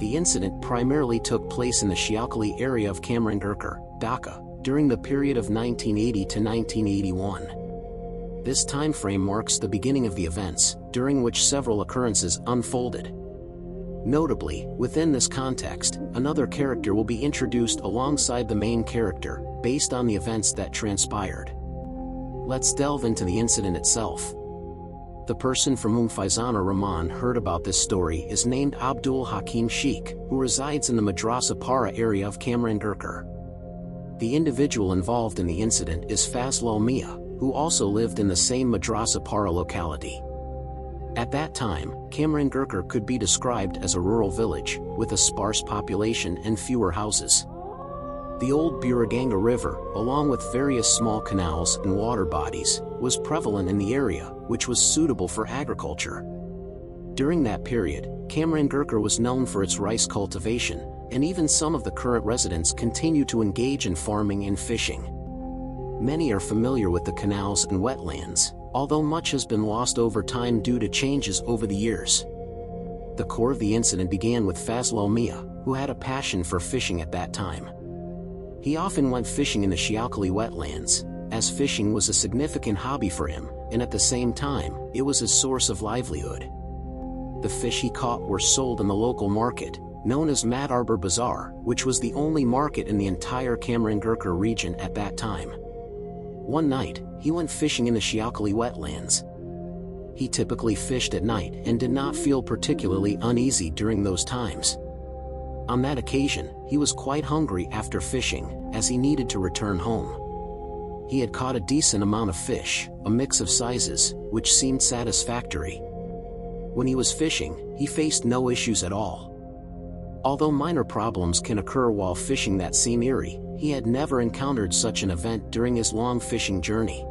The incident primarily took place in the Shialkhali area of Kamrangirchar, Dhaka, during the period of 1980 to 1981. This time frame marks the beginning of the events, during which several occurrences unfolded. Notably, within this context, another character will be introduced alongside the main character, based on the events that transpired. Let's delve into the incident itself. The person from whom Faizana Rahman heard about this story is named Abdul Hakim Sheikh, who resides in the Madrasa Para area of Kamrangirchar. The individual involved in the incident is Fazlul Mia, who also lived in the same Madrasa Para locality. At that time, Kamrangirchar could be described as a rural village, with a sparse population and fewer houses. The old Buriganga River, along with various small canals and water bodies, was prevalent in the area, which was suitable for agriculture. During that period, Kamrangirchar was known for its rice cultivation, and even some of the current residents continue to engage in farming and fishing. Many are familiar with the canals and wetlands, although much has been lost over time due to changes over the years. The core of the incident began with Fazlul Mia, who had a passion for fishing at that time. He often went fishing in the Shialkhali wetlands, as fishing was a significant hobby for him, and at the same time, it was his source of livelihood. The fish he caught were sold in the local market, known as Mad Arbor Bazaar, which was the only market in the entire Kamrangirchar region at that time. One night, he went fishing in the Shialkhali wetlands. He typically fished at night and did not feel particularly uneasy during those times. On that occasion, he was quite hungry after fishing, as he needed to return home. He had caught a decent amount of fish, a mix of sizes, which seemed satisfactory. When he was fishing, he faced no issues at all. Although minor problems can occur while fishing that seem eerie, he had never encountered such an event during his long fishing journey.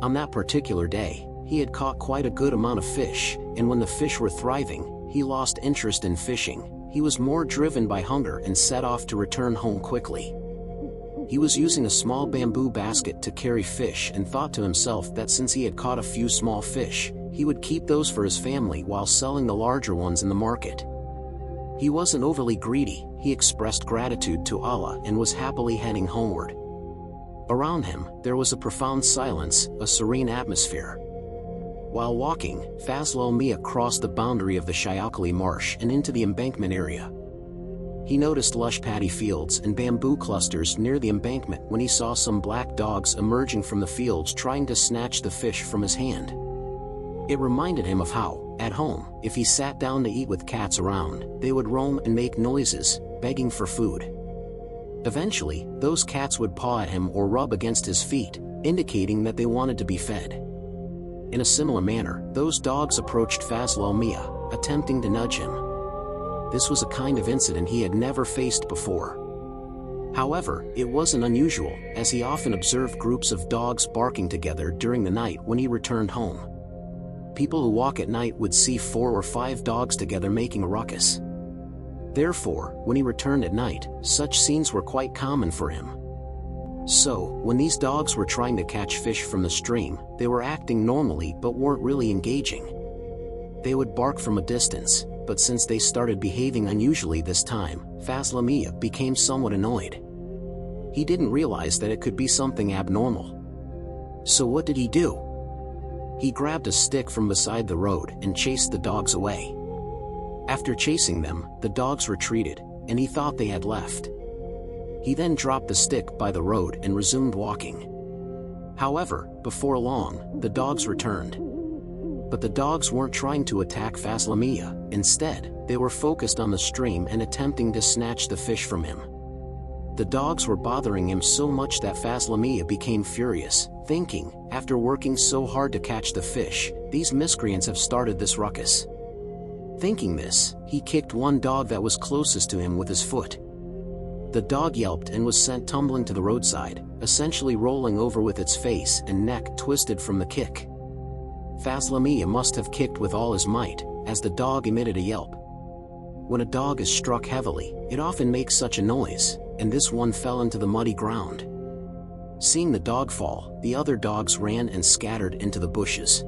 On that particular day, he had caught quite a good amount of fish, and when the fish were thriving, he lost interest in fishing. He was more driven by hunger and set off to return home quickly. He was using a small bamboo basket to carry fish and thought to himself that since he had caught a few small fish, he would keep those for his family while selling the larger ones in the market. He wasn't overly greedy, he expressed gratitude to Allah and was happily heading homeward. Around him, there was a profound silence, a serene atmosphere. While walking, Fazlul Mia crossed the boundary of the Shialkhali marsh and into the embankment area. He noticed lush paddy fields and bamboo clusters near the embankment when he saw some black dogs emerging from the fields trying to snatch the fish from his hand. It reminded him of how, at home, if he sat down to eat with cats around, they would roam and make noises, begging for food. Eventually, those cats would paw at him or rub against his feet, indicating that they wanted to be fed. In a similar manner, those dogs approached Fazlul Mia, attempting to nudge him. This was a kind of incident he had never faced before. However, it wasn't unusual, as he often observed groups of dogs barking together during the night when he returned home. People who walk at night would see 4 or 5 dogs together making a ruckus. Therefore, when he returned at night, such scenes were quite common for him. So, when these dogs were trying to catch fish from the stream, they were acting normally but weren't really engaging. They would bark from a distance, but since they started behaving unusually this time, Fazlul Mia became somewhat annoyed. He didn't realize that it could be something abnormal. So what did he do? He grabbed a stick from beside the road and chased the dogs away. After chasing them, the dogs retreated, and he thought they had left. He then dropped the stick by the road and resumed walking. However, before long, the dogs returned. But the dogs weren't trying to attack Fazlul Mia. Instead, they were focused on the stream and attempting to snatch the fish from him. The dogs were bothering him so much that Fazlul Mia became furious, thinking, after working so hard to catch the fish, these miscreants have started this ruckus. Thinking this, he kicked one dog that was closest to him with his foot. The dog yelped and was sent tumbling to the roadside, essentially rolling over with its face and neck twisted from the kick. Fazlul Mia must have kicked with all his might, as the dog emitted a yelp. When a dog is struck heavily, it often makes such a noise, and this one fell into the muddy ground. Seeing the dog fall, the other dogs ran and scattered into the bushes.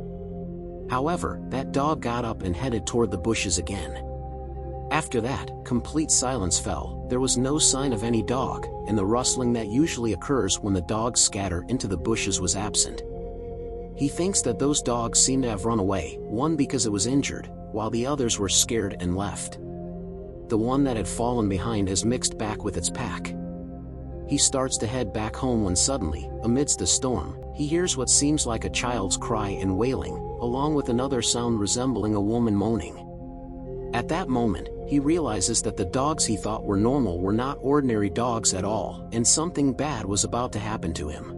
However, that dog got up and headed toward the bushes again. After that, complete silence fell. There was no sign of any dog, and the rustling that usually occurs when the dogs scatter into the bushes was absent. He thinks that those dogs seem to have run away, one because it was injured, while the others were scared and left. The one that had fallen behind has mixed back with its pack. He starts to head back home when suddenly, amidst the storm, he hears what seems like a child's cry and wailing, along with another sound resembling a woman moaning. At that moment, he realizes that the dogs he thought were normal were not ordinary dogs at all, and something bad was about to happen to him.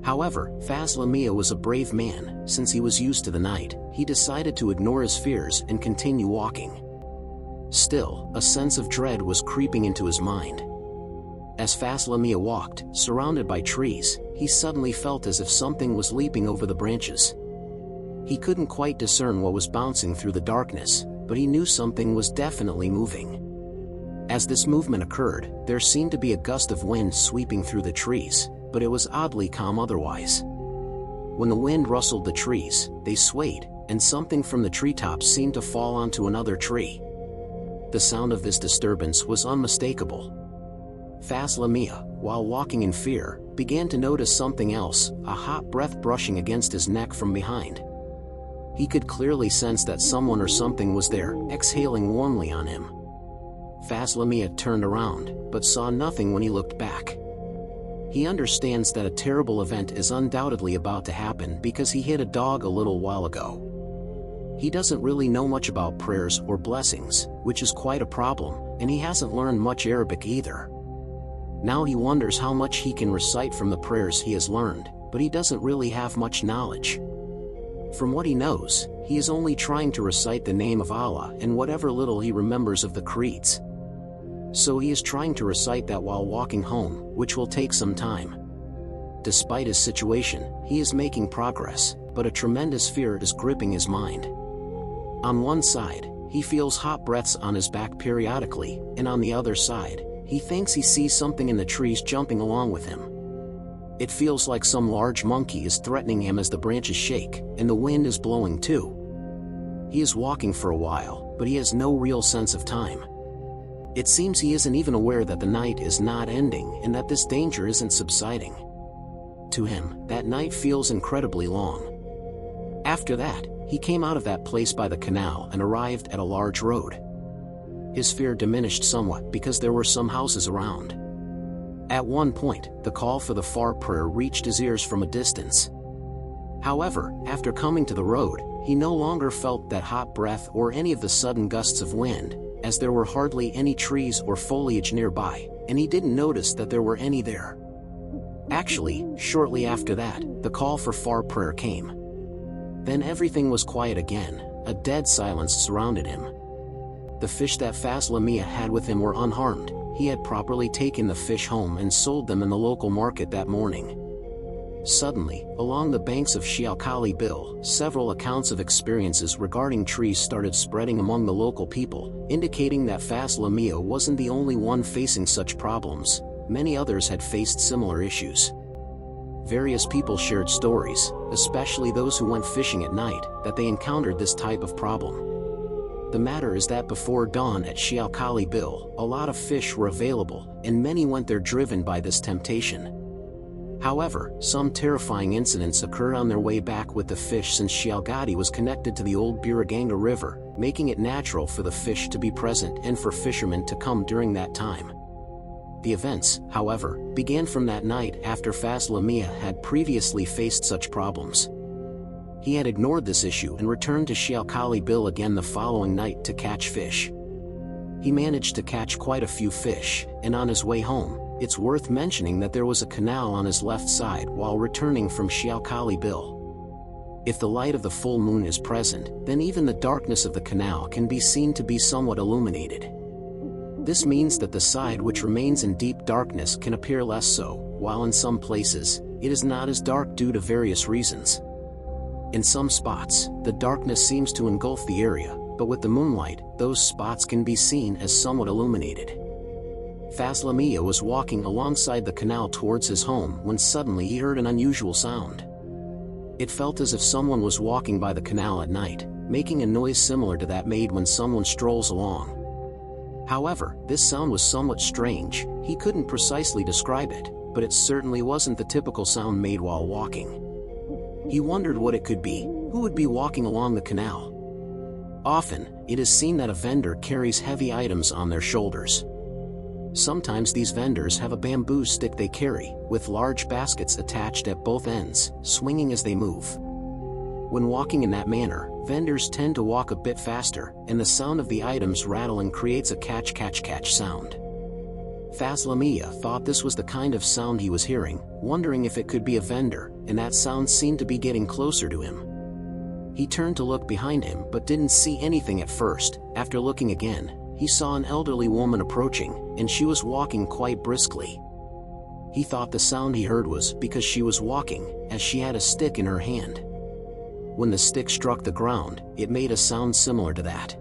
However, Fazlul Mia was a brave man. Since he was used to the night, he decided to ignore his fears and continue walking. Still, a sense of dread was creeping into his mind. As Fazlul Mia walked, surrounded by trees, he suddenly felt as if something was leaping over the branches. He couldn't quite discern what was bouncing through the darkness, but he knew something was definitely moving. As this movement occurred, there seemed to be a gust of wind sweeping through the trees, but it was oddly calm otherwise. When the wind rustled the trees, they swayed, and something from the treetops seemed to fall onto another tree. The sound of this disturbance was unmistakable. Fazlul Mia, while walking in fear, began to notice something else, a hot breath brushing against his neck from behind. He could clearly sense that someone or something was there, exhaling warmly on him. Fazlul Mia turned around, but saw nothing when he looked back. He understands that a terrible event is undoubtedly about to happen because he hit a dog a little while ago. He doesn't really know much about prayers or blessings, which is quite a problem, and he hasn't learned much Arabic either. Now he wonders how much he can recite from the prayers he has learned, but he doesn't really have much knowledge. From what he knows, he is only trying to recite the name of Allah and whatever little he remembers of the creeds. So he is trying to recite that while walking home, which will take some time. Despite his situation, he is making progress, but a tremendous fear is gripping his mind. On one side, he feels hot breaths on his back periodically, and on the other side, he thinks he sees something in the trees jumping along with him. It feels like some large monkey is threatening him as the branches shake, and the wind is blowing too. He is walking for a while, but he has no real sense of time. It seems he isn't even aware that the night is not ending and that this danger isn't subsiding. To him, that night feels incredibly long. After that, he came out of that place by the canal and arrived at a large road. His fear diminished somewhat because there were some houses around. At one point, the call for the far prayer reached his ears from a distance. However, after coming to the road, he no longer felt that hot breath or any of the sudden gusts of wind, as there were hardly any trees or foliage nearby, and he didn't notice that there were any there. Actually, shortly after that, the call for far prayer came. Then everything was quiet again, a dead silence surrounded him. The fish that Fazlul Mia had with him were unharmed. He had properly taken the fish home and sold them in the local market that morning. Suddenly, along the banks of Shialkhali Bill, several accounts of experiences regarding trees started spreading among the local people, indicating that Fazlul Mia wasn't the only one facing such problems. Many others had faced similar issues. Various people shared stories, especially those who went fishing at night, that they encountered this type of problem. The matter is that before dawn at Shialkhali Bill, a lot of fish were available, and many went there driven by this temptation. However, some terrifying incidents occurred on their way back with the fish since Shialkhali was connected to the old Biraganga River, making it natural for the fish to be present and for fishermen to come during that time. The events, however, began from that night after Fazlul Mia had previously faced such problems. He had ignored this issue and returned to Shialkhali Bill again the following night to catch fish. He managed to catch quite a few fish, and on his way home, it's worth mentioning that there was a canal on his left side while returning from Shialkhali Bill. If the light of the full moon is present, then even the darkness of the canal can be seen to be somewhat illuminated. This means that the side which remains in deep darkness can appear less so, while in some places, it is not as dark due to various reasons. In some spots, the darkness seems to engulf the area, but with the moonlight, those spots can be seen as somewhat illuminated. Fazlul Mia was walking alongside the canal towards his home when suddenly he heard an unusual sound. It felt as if someone was walking by the canal at night, making a noise similar to that made when someone strolls along. However, this sound was somewhat strange. He couldn't precisely describe it, but it certainly wasn't the typical sound made while walking. He wondered what it could be. Who would be walking along the canal? Often, it is seen that a vendor carries heavy items on their shoulders. Sometimes these vendors have a bamboo stick they carry, with large baskets attached at both ends, swinging as they move. When walking in that manner, vendors tend to walk a bit faster, and the sound of the items rattling creates a catch sound. Fazlul Mia thought this was the kind of sound he was hearing, wondering if it could be a vendor, and that sound seemed to be getting closer to him. He turned to look behind him but didn't see anything at first. After looking again, he saw an elderly woman approaching, and she was walking quite briskly. He thought the sound he heard was because she was walking, as she had a stick in her hand. When the stick struck the ground, it made a sound similar to that.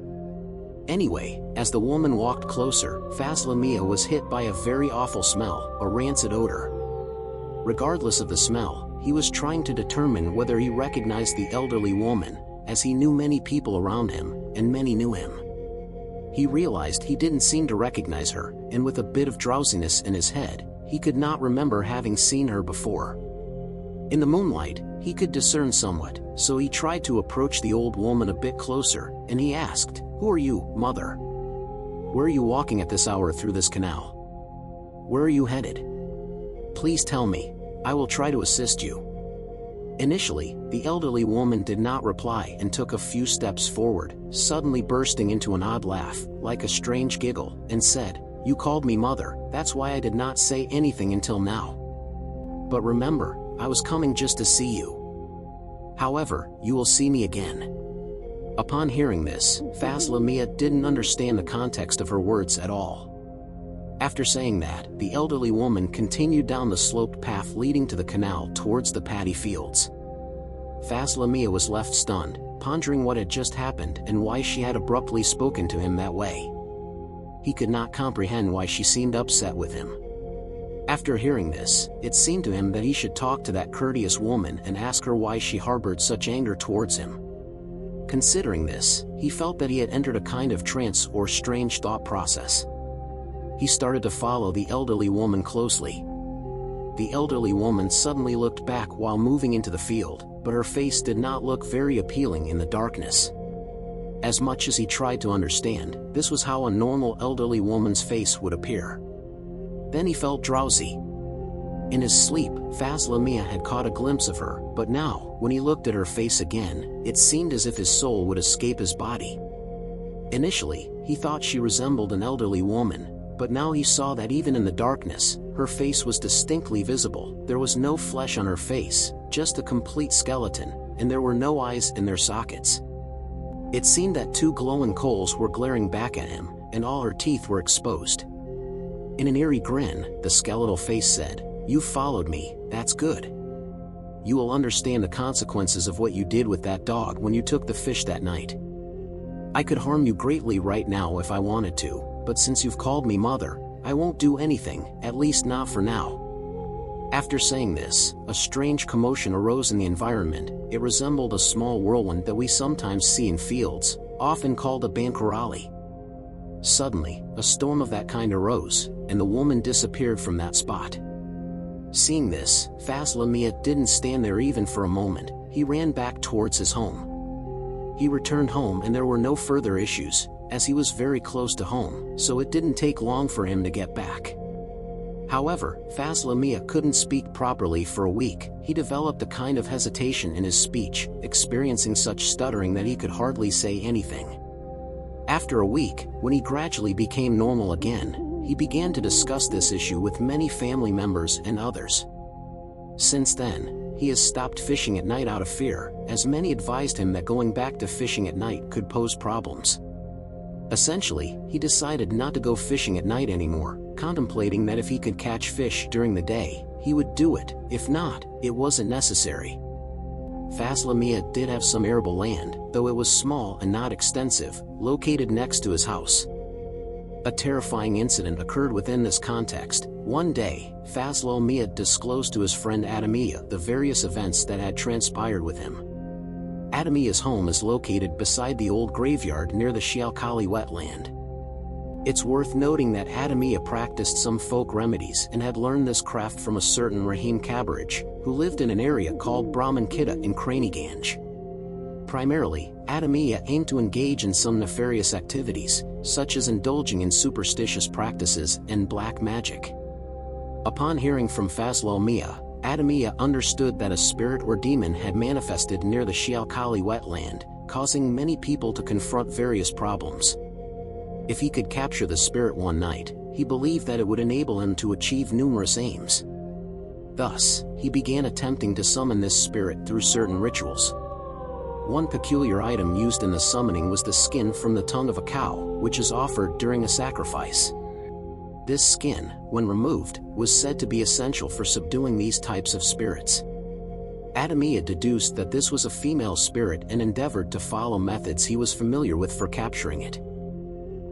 Anyway, as the woman walked closer, Fazlul Mia was hit by a very awful smell, a rancid odor. Regardless of the smell, he was trying to determine whether he recognized the elderly woman, as he knew many people around him, and many knew him. He realized he didn't seem to recognize her, and with a bit of drowsiness in his head, he could not remember having seen her before. In the moonlight, he could discern somewhat, so he tried to approach the old woman a bit closer, and he asked, "Who are you, mother? Where are you walking at this hour through this canal? Where are you headed? Please tell me. I will try to assist you." Initially, the elderly woman did not reply and took a few steps forward, suddenly bursting into an odd laugh, like a strange giggle, and said, "You called me mother, that's why I did not say anything until now. But remember, I was coming just to see you. However, you will see me again." Upon hearing this, Fazlul Mia didn't understand the context of her words at all. After saying that, the elderly woman continued down the sloped path leading to the canal towards the paddy fields. Fazlul Mia was left stunned, pondering what had just happened and why she had abruptly spoken to him that way. He could not comprehend why she seemed upset with him. After hearing this, it seemed to him that he should talk to that courteous woman and ask her why she harbored such anger towards him. Considering this, he felt that he had entered a kind of trance or strange thought process. He started to follow the elderly woman closely. The elderly woman suddenly looked back while moving into the field, but her face did not look very appealing in the darkness. As much as he tried to understand, this was how a normal elderly woman's face would appear. Then he felt drowsy. In his sleep, Fazlul Mia had caught a glimpse of her, but now, when he looked at her face again, it seemed as if his soul would escape his body. Initially, he thought she resembled an elderly woman, but now he saw that even in the darkness, her face was distinctly visible. There was no flesh on her face, just a complete skeleton, and there were no eyes in their sockets. It seemed that two glowing coals were glaring back at him, and all her teeth were exposed. In an eerie grin, the skeletal face said, "You followed me, that's good. You will understand the consequences of what you did with that dog when you took the fish that night. I could harm you greatly right now if I wanted to, but since you've called me mother, I won't do anything, at least not for now." After saying this, a strange commotion arose in the environment. It resembled a small whirlwind that we sometimes see in fields, often called a bankarali. Suddenly, a storm of that kind arose, and the woman disappeared from that spot. Seeing this, Fazlul Mia didn't stand there even for a moment. He ran back towards his home. He returned home and there were no further issues, as he was very close to home, so it didn't take long for him to get back. However, Fazlul Mia couldn't speak properly for a week. He developed a kind of hesitation in his speech, experiencing such stuttering that he could hardly say anything. After a week, when he gradually became normal again, he began to discuss this issue with many family members and others. Since then, he has stopped fishing at night out of fear, as many advised him that going back to fishing at night could pose problems. Essentially, he decided not to go fishing at night anymore, contemplating that if he could catch fish during the day, he would do it. If not, it wasn't necessary. Fazlul Mia did have some arable land, though it was small and not extensive, located next to his house. A terrifying incident occurred within this context. One day, Fazlul Mia disclosed to his friend Adamia the various events that had transpired with him. Adamia's home is located beside the old graveyard near the Shialkhali wetland. It's worth noting that Adamia practiced some folk remedies and had learned this craft from a certain Rahim Kamrangirchar, who lived in an area called Brahmankitta in Kraniganj. Primarily, Atamiya aimed to engage in some nefarious activities, such as indulging in superstitious practices and black magic. Upon hearing from Fazlul Mia, Adamia understood that a spirit or demon had manifested near the Shialkhali wetland, causing many people to confront various problems. If he could capture the spirit one night, he believed that it would enable him to achieve numerous aims. Thus, he began attempting to summon this spirit through certain rituals. One peculiar item used in the summoning was the skin from the tongue of a cow, which is offered during a sacrifice. This skin, when removed, was said to be essential for subduing these types of spirits. Adamia deduced that this was a female spirit and endeavored to follow methods he was familiar with for capturing it.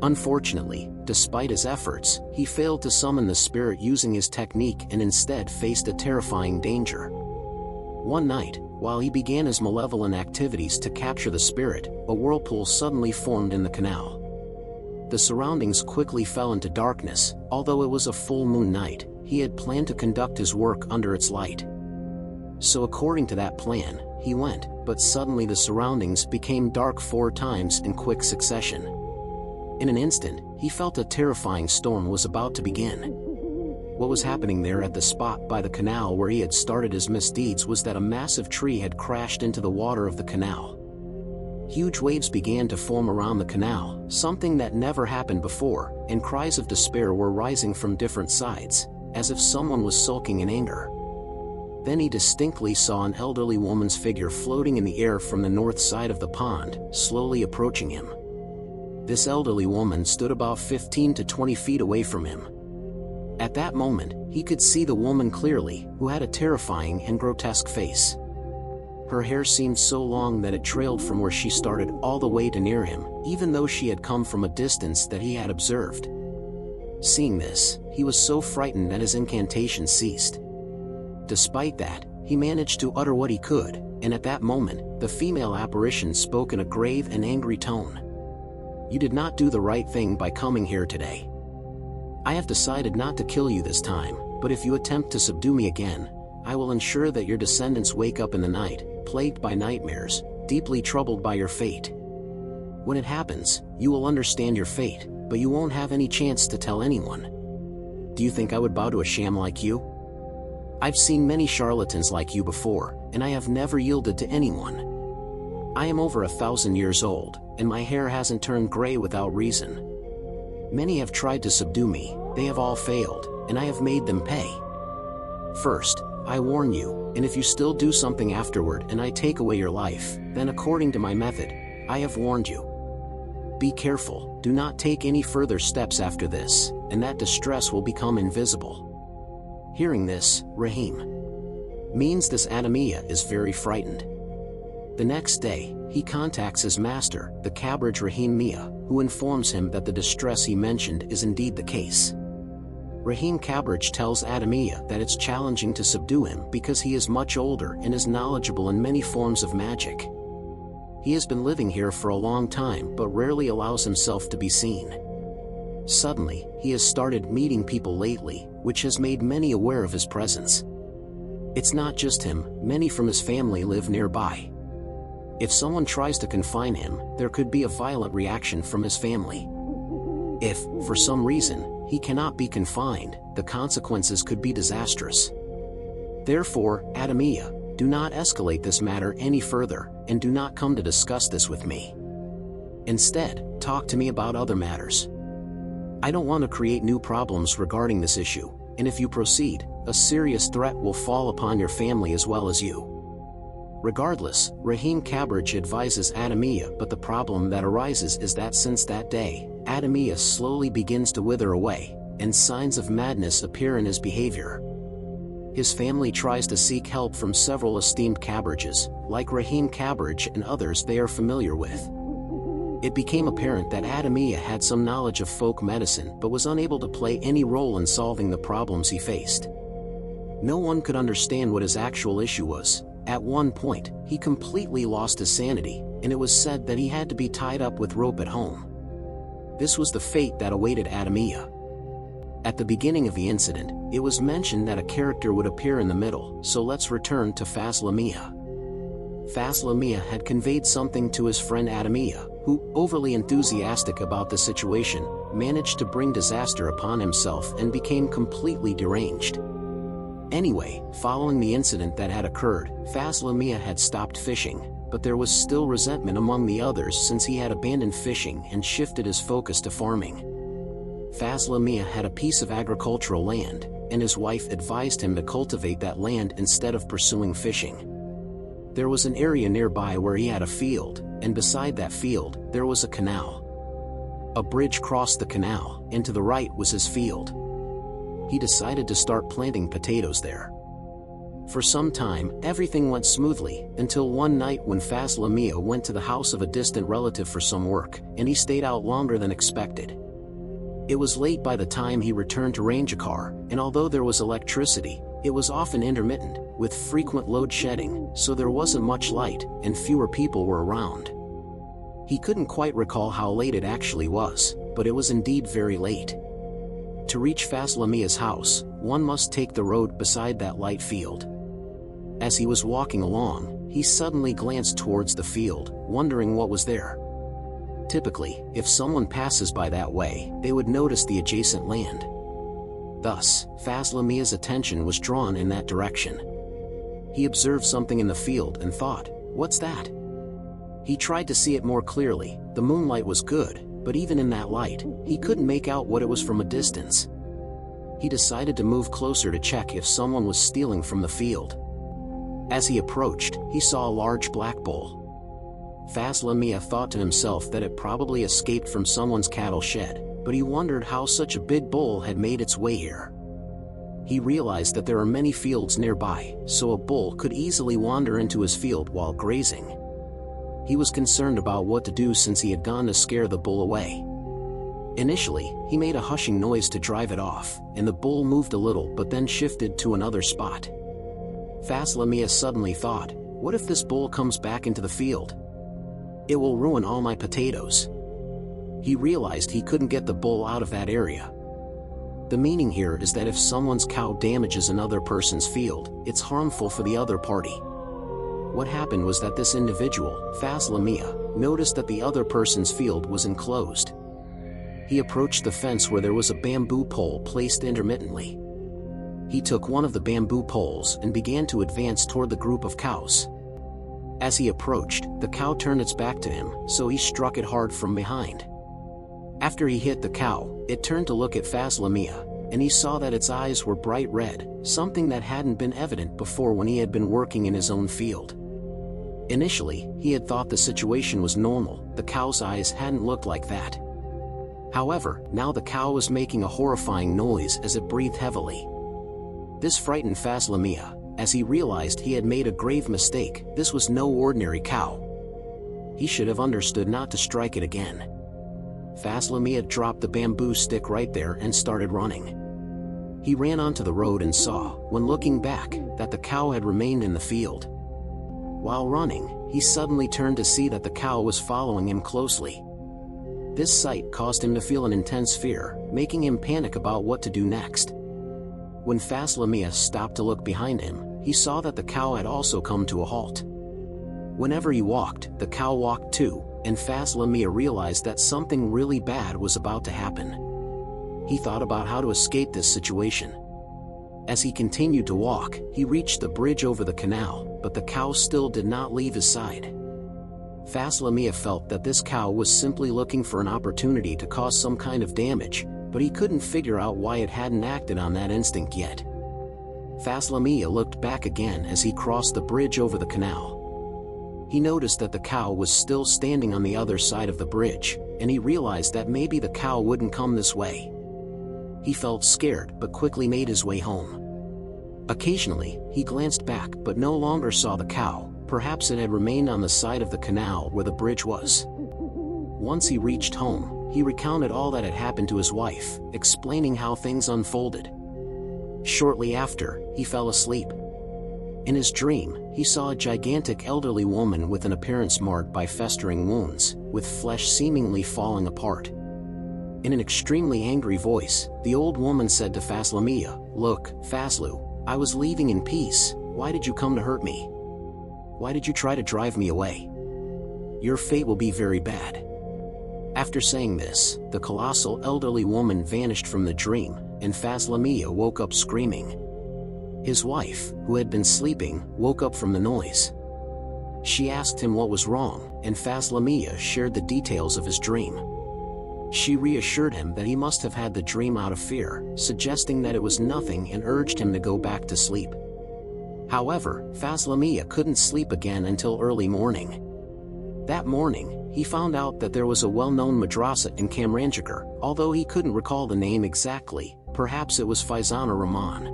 Unfortunately, despite his efforts, he failed to summon the spirit using his technique and instead faced a terrifying danger. One night, while he began his malevolent activities to capture the spirit, a whirlpool suddenly formed in the canal. The surroundings quickly fell into darkness. Although it was a full moon night, he had planned to conduct his work under its light. So according to that plan, he went, but suddenly the surroundings became dark 4 times in quick succession. In an instant, he felt a terrifying storm was about to begin. What was happening there at the spot by the canal where he had started his misdeeds was that a massive tree had crashed into the water of the canal. Huge waves began to form around the canal, something that never happened before, and cries of despair were rising from different sides, as if someone was sulking in anger. Then he distinctly saw an elderly woman's figure floating in the air from the north side of the pond, slowly approaching him. This elderly woman stood about 15 to 20 feet away from him. At that moment, he could see the woman clearly, who had a terrifying and grotesque face. Her hair seemed so long that it trailed from where she started all the way to near him, even though she had come from a distance that he had observed. Seeing this, he was so frightened that his incantation ceased. Despite that, he managed to utter what he could, and at that moment, the female apparition spoke in a grave and angry tone. "You did not do the right thing by coming here today. I have decided not to kill you this time, but if you attempt to subdue me again, I will ensure that your descendants wake up in the night, plagued by nightmares, deeply troubled by your fate. When it happens, you will understand your fate, but you won't have any chance to tell anyone. Do you think I would bow to a sham like you? I've seen many charlatans like you before, and I have never yielded to anyone. I am over 1,000 years old, and my hair hasn't turned gray without reason. Many have tried to subdue me, they have all failed, and I have made them pay. First, I warn you, and if you still do something afterward and I take away your life, then according to my method, I have warned you. Be careful, do not take any further steps after this, and that distress will become invisible." Hearing this, Rahim means this Adamia is very frightened. The next day, he contacts his master, the Kamrangirchar Mia, who informs him that the distress he mentioned is indeed the case. Rahim Kamrangirchar tells Adamia that it's challenging to subdue him because he is much older and is knowledgeable in many forms of magic. He has been living here for a long time but rarely allows himself to be seen. Suddenly, he has started meeting people lately, which has made many aware of his presence. It's not just him, many from his family live nearby. If someone tries to confine him, there could be a violent reaction from his family. If, for some reason, he cannot be confined, the consequences could be disastrous. Therefore, Adamia, do not escalate this matter any further, and do not come to discuss this with me. Instead, talk to me about other matters. I don't want to create new problems regarding this issue, and if you proceed, a serious threat will fall upon your family as well as you. Regardless, Rahim Kamrangirchar advises Adamia, but the problem that arises is that since that day, Adamia slowly begins to wither away, and signs of madness appear in his behavior. His family tries to seek help from several esteemed Kamrangirchars, like Rahim Kamrangirchar and others they are familiar with. It became apparent that Adamia had some knowledge of folk medicine but was unable to play any role in solving the problems he faced. No one could understand what his actual issue was. At one point, he completely lost his sanity, and it was said that he had to be tied up with rope at home. This was the fate that awaited Adamia. At the beginning of the incident, it was mentioned that a character would appear in the middle, so let's return to Fazlul Mia. Fazlul Mia had conveyed something to his friend Atamiya, who, overly enthusiastic about the situation, managed to bring disaster upon himself and became completely deranged. Anyway, following the incident that had occurred, Fazlul Mia had stopped fishing, but there was still resentment among the others since he had abandoned fishing and shifted his focus to farming. Fazlul Mia had a piece of agricultural land, and his wife advised him to cultivate that land instead of pursuing fishing. There was an area nearby where he had a field, and beside that field, there was a canal. A bridge crossed the canal, and to the right was his field. He decided to start planting potatoes there. For some time, everything went smoothly, until one night when Fazlul Mia went to the house of a distant relative for some work, and he stayed out longer than expected. It was late by the time he returned to Kamrangirchar, and although there was electricity, it was often intermittent, with frequent load shedding, so there wasn't much light, and fewer people were around. He couldn't quite recall how late it actually was, but it was indeed very late. To reach Fazlul Mia's house, one must take the road beside that light field. As he was walking along, he suddenly glanced towards the field, wondering what was there. Typically, if someone passes by that way, they would notice the adjacent land. Thus, Fazlul Mia's attention was drawn in that direction. He observed something in the field and thought, "What's that?" He tried to see it more clearly. The moonlight was good, but even in that light, he couldn't make out what it was from a distance. He decided to move closer to check if someone was stealing from the field. As he approached, he saw a large black bull. Fazlul Mia thought to himself that it probably escaped from someone's cattle shed, but he wondered how such a big bull had made its way here. He realized that there are many fields nearby, so a bull could easily wander into his field while grazing. He was concerned about what to do since he had gone to scare the bull away. Initially, he made a hushing noise to drive it off, and the bull moved a little but then shifted to another spot. Fazlul Mia suddenly thought, "What if this bull comes back into the field? It will ruin all my potatoes." He realized he couldn't get the bull out of that area. The meaning here is that if someone's cow damages another person's field, it's harmful for the other party. What happened was that this individual, Fazlul Mia, noticed that the other person's field was enclosed. He approached the fence where there was a bamboo pole placed intermittently. He took one of the bamboo poles and began to advance toward the group of cows. As he approached, the cow turned its back to him, so he struck it hard from behind. After he hit the cow, it turned to look at Fazlul Mia, and he saw that its eyes were bright red, something that hadn't been evident before when he had been working in his own field. Initially, he had thought the situation was normal, the cow's eyes hadn't looked like that. However, now the cow was making a horrifying noise as it breathed heavily. This frightened Fazlul Mia, as he realized he had made a grave mistake. This was no ordinary cow. He should have understood not to strike it again. Fazlul Mia dropped the bamboo stick right there and started running. He ran onto the road and saw, when looking back, that the cow had remained in the field. While running, he suddenly turned to see that the cow was following him closely. This sight caused him to feel an intense fear, making him panic about what to do next. When Fazlul Mia stopped to look behind him, he saw that the cow had also come to a halt. Whenever he walked, the cow walked too, and Fazlul Mia realized that something really bad was about to happen. He thought about how to escape this situation. As he continued to walk, he reached the bridge over the canal, but the cow still did not leave his side. Fazlul Mia felt that this cow was simply looking for an opportunity to cause some kind of damage, but he couldn't figure out why it hadn't acted on that instinct yet. Fazlul Mia looked back again as he crossed the bridge over the canal. He noticed that the cow was still standing on the other side of the bridge, and he realized that maybe the cow wouldn't come this way. He felt scared but quickly made his way home. Occasionally, he glanced back but no longer saw the cow. Perhaps it had remained on the side of the canal where the bridge was. Once he reached home, he recounted all that had happened to his wife, explaining how things unfolded. Shortly after, he fell asleep. In his dream, he saw a gigantic elderly woman with an appearance marred by festering wounds, with flesh seemingly falling apart. In an extremely angry voice, the old woman said to Fazlul Mia, "Look, Fazlu, I was leaving in peace. Why did you come to hurt me? Why did you try to drive me away? Your fate will be very bad." After saying this, the colossal elderly woman vanished from the dream, and Fazlul Mia woke up screaming. His wife, who had been sleeping, woke up from the noise. She asked him what was wrong, and Fazlul Mia shared the details of his dream. She reassured him that he must have had the dream out of fear, suggesting that it was nothing, and urged him to go back to sleep. However, Fazlul Mia couldn't sleep again until early morning. That morning, he found out that there was a well-known madrasa in Kamrangirchar, although he couldn't recall the name exactly. Perhaps it was Faizana Rahman.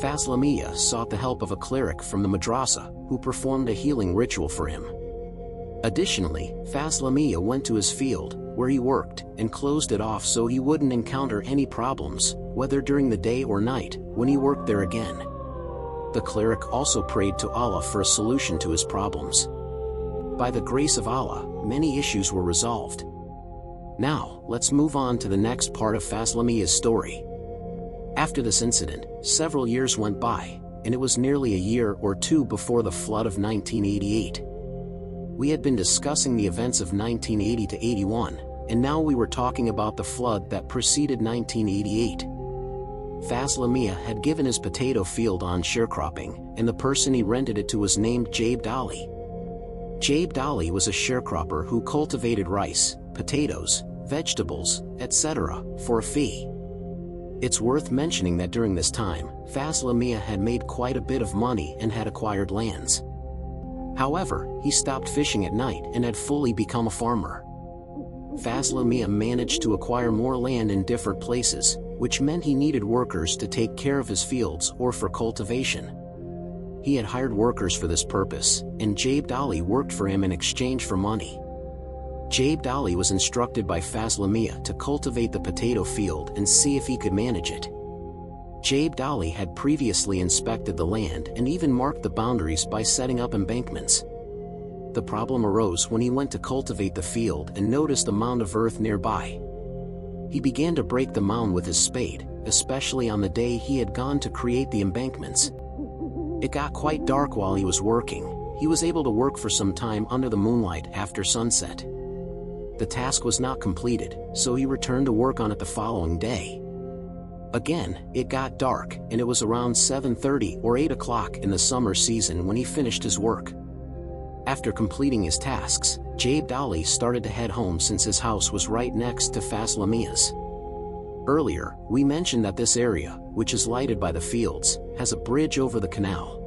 Fazlul Mia sought the help of a cleric from the madrasa, who performed a healing ritual for him. Additionally, Fazlul Mia went to his field, where he worked, and closed it off so he wouldn't encounter any problems, whether during the day or night, when he worked there again. The cleric also prayed to Allah for a solution to his problems. By the grace of Allah, many issues were resolved. Now, let's move on to the next part of Fazlul Mia's story. After this incident, several years went by, and it was nearly a year or two before the flood of 1988. We had been discussing the events of 1980 to 81, and now we were talking about the flood that preceded 1988. Fazlul Mia had given his potato field on sharecropping, and the person he rented it to was named Jabd Ali. Jabd Ali was a sharecropper who cultivated rice, potatoes, vegetables, etc., for a fee. It's worth mentioning that during this time, Fazlul Mia had made quite a bit of money and had acquired lands. However, he stopped fishing at night and had fully become a farmer. Fazlul Mia managed to acquire more land in different places, which meant he needed workers to take care of his fields or for cultivation. He had hired workers for this purpose, and Jabd Ali worked for him in exchange for money. Jabd Ali was instructed by Fazlul Mia to cultivate the potato field and see if he could manage it. Jabd Ali had previously inspected the land and even marked the boundaries by setting up embankments. The problem arose when he went to cultivate the field and noticed a mound of earth nearby. He began to break the mound with his spade, especially on the day he had gone to create the embankments. It got quite dark while he was working. He was able to work for some time under the moonlight after sunset. The task was not completed, so he returned to work on it the following day. Again, it got dark, and it was around 7:30 or 8 o'clock in the summer season when he finished his work. After completing his tasks, Jabd Ali started to head home since his house was right next to Fazlul Mia's. Earlier, we mentioned that this area, which is lighted by the fields, has a bridge over the canal.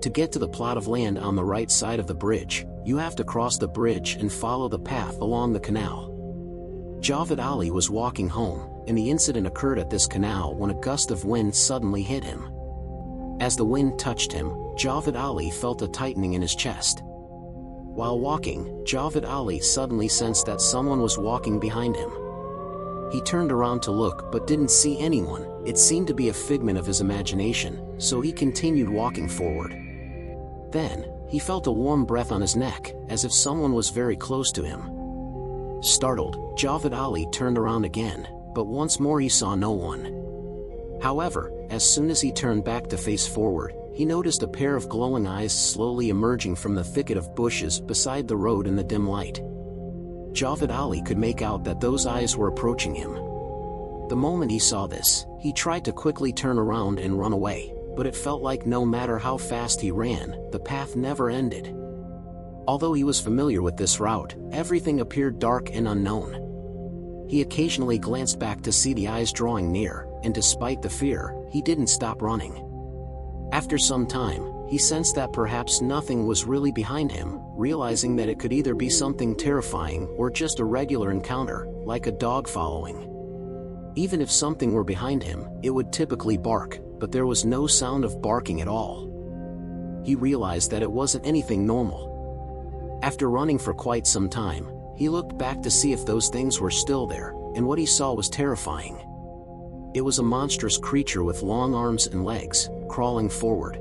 To get to the plot of land on the right side of the bridge, you have to cross the bridge and follow the path along the canal. Jabd Ali was walking home, and the incident occurred at this canal when a gust of wind suddenly hit him. As the wind touched him, Jabd Ali felt a tightening in his chest. While walking, Jabd Ali suddenly sensed that someone was walking behind him. He turned around to look but didn't see anyone. It seemed to be a figment of his imagination, so he continued walking forward. Then, he felt a warm breath on his neck, as if someone was very close to him. Startled, Jabd Ali turned around again, but once more he saw no one. However, as soon as he turned back to face forward, he noticed a pair of glowing eyes slowly emerging from the thicket of bushes beside the road in the dim light. Jabd Ali could make out that those eyes were approaching him. The moment he saw this, he tried to quickly turn around and run away, but it felt like no matter how fast he ran, the path never ended. Although he was familiar with this route, everything appeared dark and unknown. He occasionally glanced back to see the eyes drawing near, and despite the fear, he didn't stop running. After some time, he sensed that perhaps nothing was really behind him, realizing that it could either be something terrifying or just a regular encounter, like a dog following. Even if something were behind him, it would typically bark, but there was no sound of barking at all. He realized that it wasn't anything normal. After running for quite some time, he looked back to see if those things were still there, and what he saw was terrifying. It was a monstrous creature with long arms and legs, crawling forward.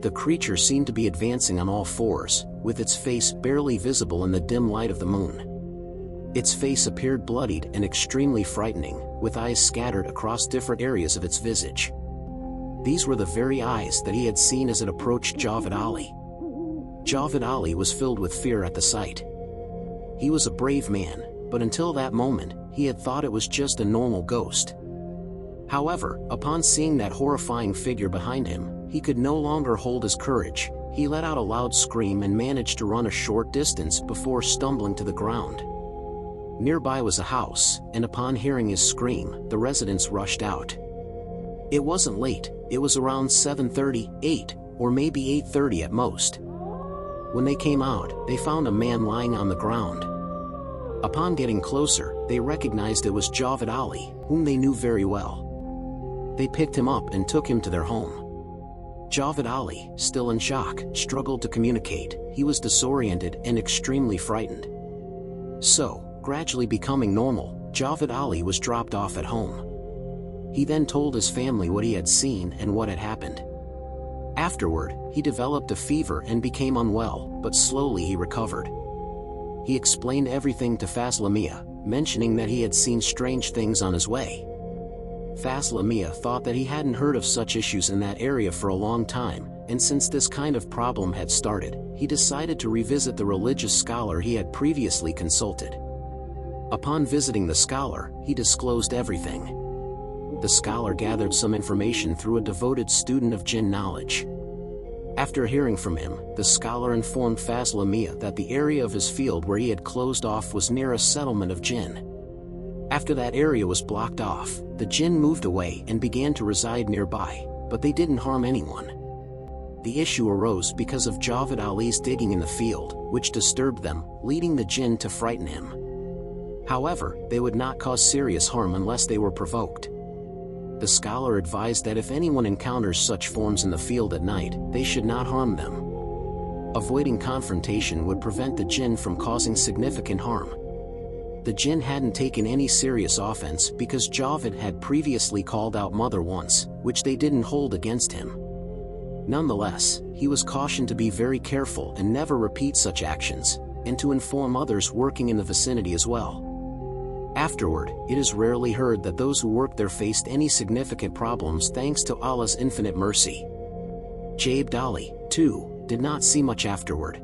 The creature seemed to be advancing on all fours, with its face barely visible in the dim light of the moon. Its face appeared bloodied and extremely frightening, with eyes scattered across different areas of its visage. These were the very eyes that he had seen as it approached Javed Ali. Javed Ali was filled with fear at the sight. He was a brave man, but until that moment, he had thought it was just a normal ghost. However, upon seeing that horrifying figure behind him, he could no longer hold his courage. He let out a loud scream and managed to run a short distance before stumbling to the ground. Nearby was a house, and upon hearing his scream, the residents rushed out. It wasn't late, it was around 7:30, 8, or maybe 8:30 at most. When they came out, they found a man lying on the ground. Upon getting closer, they recognized it was Javed Ali, whom they knew very well. They picked him up and took him to their home. Javed Ali, still in shock, struggled to communicate. He was disoriented and extremely frightened. So, gradually becoming normal, Javed Ali was dropped off at home. He then told his family what he had seen and what had happened. Afterward, he developed a fever and became unwell, but slowly he recovered. He explained everything to Fazlul Mia, mentioning that he had seen strange things on his way. Fazlul Mia thought that he hadn't heard of such issues in that area for a long time, and since this kind of problem had started, he decided to revisit the religious scholar he had previously consulted. Upon visiting the scholar, he disclosed everything. The scholar gathered some information through a devoted student of Jinn knowledge. After hearing from him, the scholar informed Fazlul Mia that the area of his field where he had closed off was near a settlement of Jinn. After that area was blocked off, the Jinn moved away and began to reside nearby, but they didn't harm anyone. The issue arose because of Javed Ali's digging in the field, which disturbed them, leading the Jinn to frighten him. However, they would not cause serious harm unless they were provoked. The scholar advised that if anyone encounters such forms in the field at night, they should not harm them. Avoiding confrontation would prevent the Jinn from causing significant harm. The Jinn hadn't taken any serious offense because Javed had previously called out Mother once, which they didn't hold against him. Nonetheless, he was cautioned to be very careful and never repeat such actions, and to inform others working in the vicinity as well. Afterward, it is rarely heard that those who worked there faced any significant problems thanks to Allah's infinite mercy. Javed Ali, too, did not see much afterward.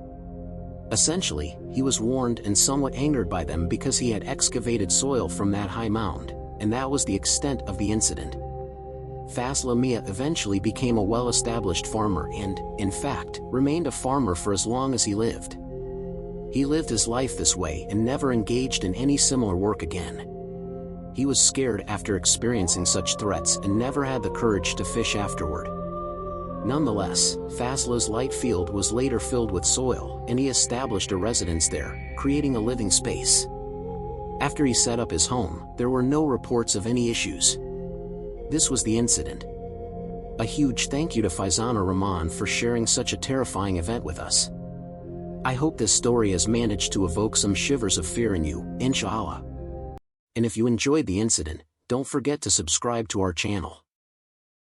Essentially, he was warned and somewhat angered by them because he had excavated soil from that high mound, and that was the extent of the incident. Fazlul Mia eventually became a well-established farmer and, in fact, remained a farmer for as long as he lived. He lived his life this way and never engaged in any similar work again. He was scared after experiencing such threats and never had the courage to fish afterward. Nonetheless, Fazlul's light field was later filled with soil, and he established a residence there, creating a living space. After he set up his home, there were no reports of any issues. This was the incident. A huge thank you to Faizana Rahman for sharing such a terrifying event with us. I hope this story has managed to evoke some shivers of fear in you, inshallah. And if you enjoyed the incident, don't forget to subscribe to our channel.